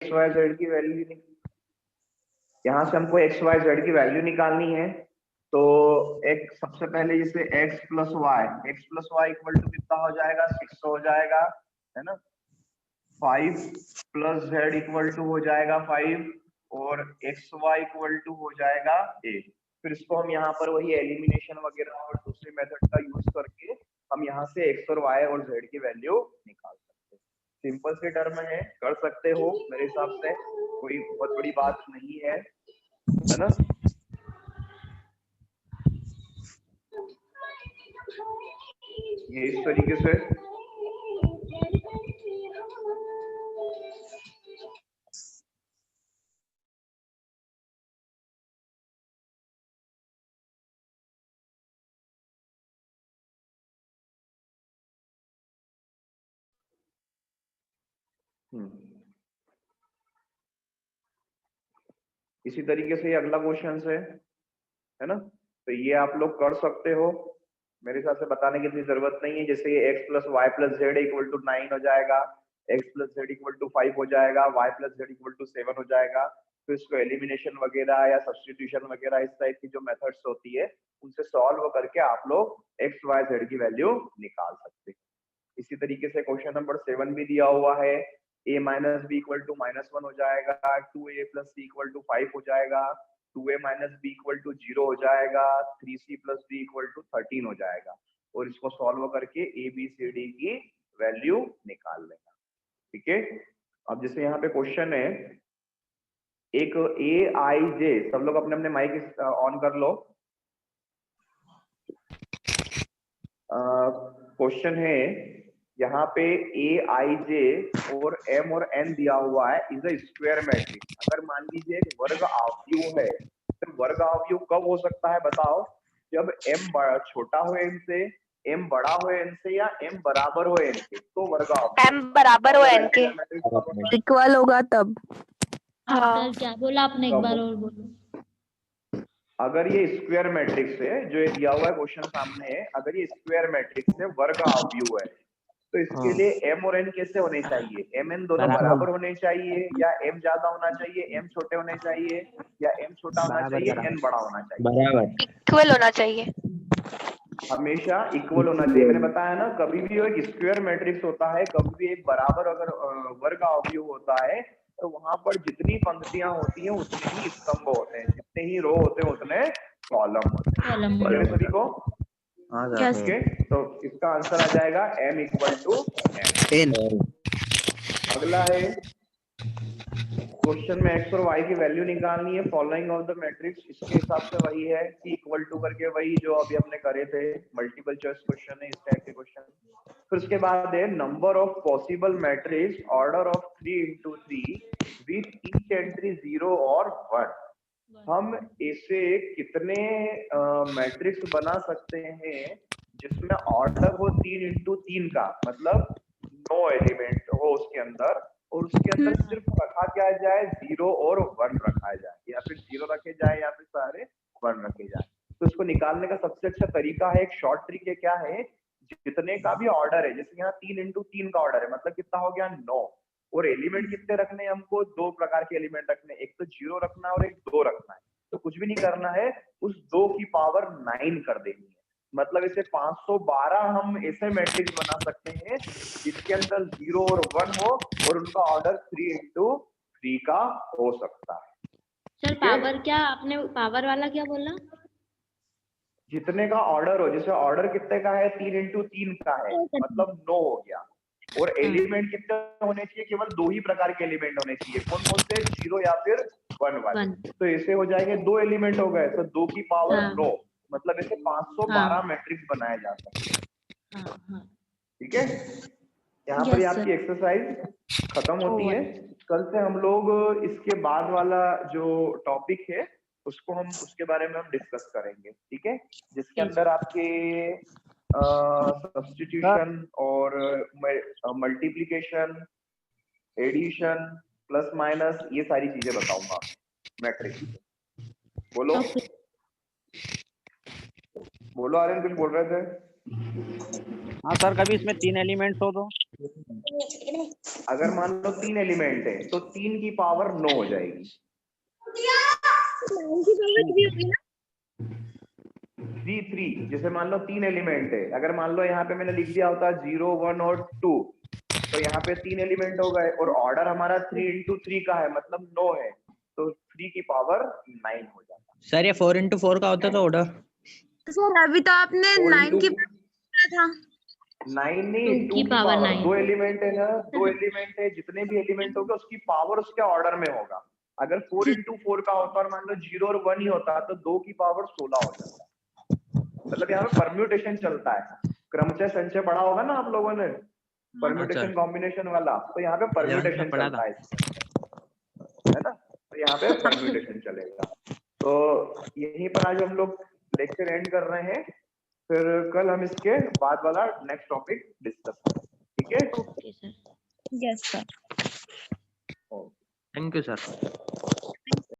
X y z की value, यहाँ से हमको एक्स वाई जेड की वैल्यू निकालनी है। तो एक सबसे पहले जैसे x plus y equal to कितना हो जाएगा, 6 हो जाएगा, है ना। 5 प्लस जेड इक्वल टू हो जाएगा 5, और एक्स वाई इक्वल टू हो जाएगा 8। फिर इसको हम यहाँ पर वही एलिमिनेशन वगैरह और दूसरे मेथड का यूज करके हम यहाँ से एक्स और वाई और जेड की वैल्यू निकाल सकते हैं। सिंपल से टर्म है, कर सकते हो, मेरे हिसाब से कोई बहुत बड़ी बात नहीं है ना। ये इस तरीके से इसी तरीके से ये अगला क्वेश्चन है ना। तो ये आप लोग कर सकते हो, मेरे हिसाब से बताने की इतनी जरूरत नहीं है। जैसे ये x plus y plus z equal to 9 हो जाएगा, x plus z equal to 5 हो जाएगा, y plus z equal to 7 हो जाएगा। तो इसको एलिमिनेशन वगैरह या सब्स्टिट्यूशन वगैरह इस टाइप की जो मेथड्स होती है उनसे सॉल्व करके आप लोग x y z की वैल्यू निकाल सकते हैं। इसी तरीके से क्वेश्चन नंबर 7 भी दिया हुआ है, a minus b equal to -1 हो जाएगा, 2a plus C equal to 5 हो जाएगा, 2a minus b equal to 0 हो जाएगा, 3c plus D equal to 13 हो जाएगा। और इसको सॉल्व करके ए बी सी डी की वैल्यू निकाल लेगा। ठीक है, अब जैसे यहाँ पे क्वेश्चन है एक ए आई जे, सब लोग अपने अपने माइक ऑन कर लो। क्वेश्चन है यहाँ पे ए आई जे और एम और एन दिया हुआ है, इज अ स्क्वायर मैट्रिक्स। अगर मान लीजिए एक वर्ग अवयव है, तो वर्ग अवयव कब हो सकता है बताओ, जब m छोटा हो n से, m बड़ा हो n से, या m बराबर हो n के, तो वर्ग अवयव m बराबर हो n के इक्वल होगा तब। हाँ क्या बोला आपने, एक बार और बोलो। अगर ये स्क्वायर मैट्रिक्स है, जो ये दिया हुआ है क्वेश्चन सामने है, अगर ये स्क्वायर मैट्रिक्स है, वर्ग अवयव है, तो इसके लिए m और n कैसे होने चाहिए, m n दोनों बराबर होने चाहिए, या m ज्यादा होना चाहिए, m छोटे होने चाहिए, या m छोटा होना चाहिए, n बड़ा होना चाहिए, बराबर इक्वल होना चाहिए, हमेशा इक्वल होना चाहिए। मैंने बताया ना, कभी भी एक स्क्वायर मैट्रिक्स होता है, कभी भी एक बराबर अगर वर्ग अवयव होता है, तो वहां पर जितनी पंक्तियां होती हैं उतने ही स्तंभ होते हैं, जितने ही रो होते हैं उतने कॉलम होते हैं। ठीक है सभी को? ठीक है, तो इसका आंसर आ जाएगा m इक्वल टू n। अगला है क्वेश्चन में x और y की वैल्यू निकालनी है, फॉलोइंग ऑफ द मैट्रिक्स। इसके हिसाब से वही है कि इक्वल टू करके वही जो अभी हमने करे थे, मल्टीपल चॉइस क्वेश्चन है इस टाइप के क्वेश्चन। फिर उसके बाद है number of possible matrix order of 3 into 3 with each entry 0 और 1। हम ऐसे कितने मैट्रिक्स बना सकते हैं जिसमें ऑर्डर हो 3 into 3 का, मतलब 9 एलिमेंट हो उसके अंदर, और उसके अंदर सिर्फ रखा क्या जाए, 0 और 1 रखा जाए, या फिर 0 रखे जाए या फिर सारे 1 रखे जाए। तो इसको निकालने का सबसे अच्छा तरीका है, एक शॉर्ट ट्रिक है, क्या है, जितने का भी ऑर्डर है, जैसे यहाँ 3 into 3 का ऑर्डर है, मतलब कितना हो गया 9, और एलिमेंट कितने रखने हैं हमको, 2 प्रकार के एलिमेंट रखने हैं, एक तो 0 रखना है और एक 2 रखना है। तो कुछ भी नहीं करना है, उस 2 की पावर 9 कर देनी है। मतलब इसे 512 हम ऐसे मैट्रिक्स बना सकते हैं जिसके अंदर 0 और 1 हो, और उनका ऑर्डर 3 into 3 का हो सकता है। सर पावर क्या आपने, पावर वाला क्या बोला? जितने का ऑर्डर हो, जैसे ऑर्डर कितने का है, 3 into 3 का है, मतलब 9 हो गया। और एलिमेंट कितने होने चाहिए, केवल 2 ही प्रकार के एलिमेंट होने चाहिए, कौन कौन से, 0 या फिर 1 वाले। तो ऐसे हो जाएंगे, 2 एलिमेंट हो गए, तो 2 की पावर 9, मतलब ऐसे 512 मैट्रिक्स बनाए जा सकते हैं। ठीक है, यहाँ पर आपकी एक्सरसाइज खत्म होती है। कल से हम लोग इसके बाद वाला जो टॉपिक है उसको हम उसके बारे में हम डिस्कस करेंगे। ठीक है, जिसके अंदर आपके सब्स्टिट्यूशन और मल्टीप्लिकेशन, एडिशन, प्लस माइनस, ये सारी चीजें बताऊंगा मैट्रिक्स। बोलो बोलो आर्यन, कुछ बोल रहे थे? हाँ सर, कभी इसमें 3 एलिमेंट्स हो तो? अगर मान लो 3 एलिमेंट है तो 3 की पावर 9 हो जाएगी। 3 जैसे मान लो 3 एलिमेंट है, अगर मान लो यहाँ पे मैंने लिख दिया होता 0 1 और 2, तो यहाँ पे 3 एलिमेंट हो गए और ऑर्डर हमारा 3 into 3 का है, मतलब 9 है, तो 3 की पावर 9 हो जाता। सर ये 4 into 4 का होता था ऑर्डर? सर अभी तो आपने 9 की बात किया था। 9 नहीं, 2 2 की की पावर पावर 9। 2 एलिमेंट है ना, 2 एलिमेंट है, जितने भी एलिमेंट होगा उसकी पावर उसके ऑर्डर में होगा। अगर 4 into 4 का होता और मान लो 0 और 1 ही होता तो 2 की पावर 16 हो जाता। मतलब यहाँ पे परम्यूटेशन चलता है, क्रमचय संचय पढ़ा होगा ना आप लोगों ने, परम्यूटेशन कॉम्बिनेशन वाला, तो यहाँ पे परम्यूटेशन चलता है, है ना, तो यहाँ पे परम्यूटेशन चलेगा। तो यहीं पर आज हम लोग लेक्चर एंड कर रहे हैं, फिर कल हम इसके बाद वाला नेक्स्ट टॉपिक डिस्कस करेंगे, ठीक है? Okay sir. Yes sir. Thank you sir.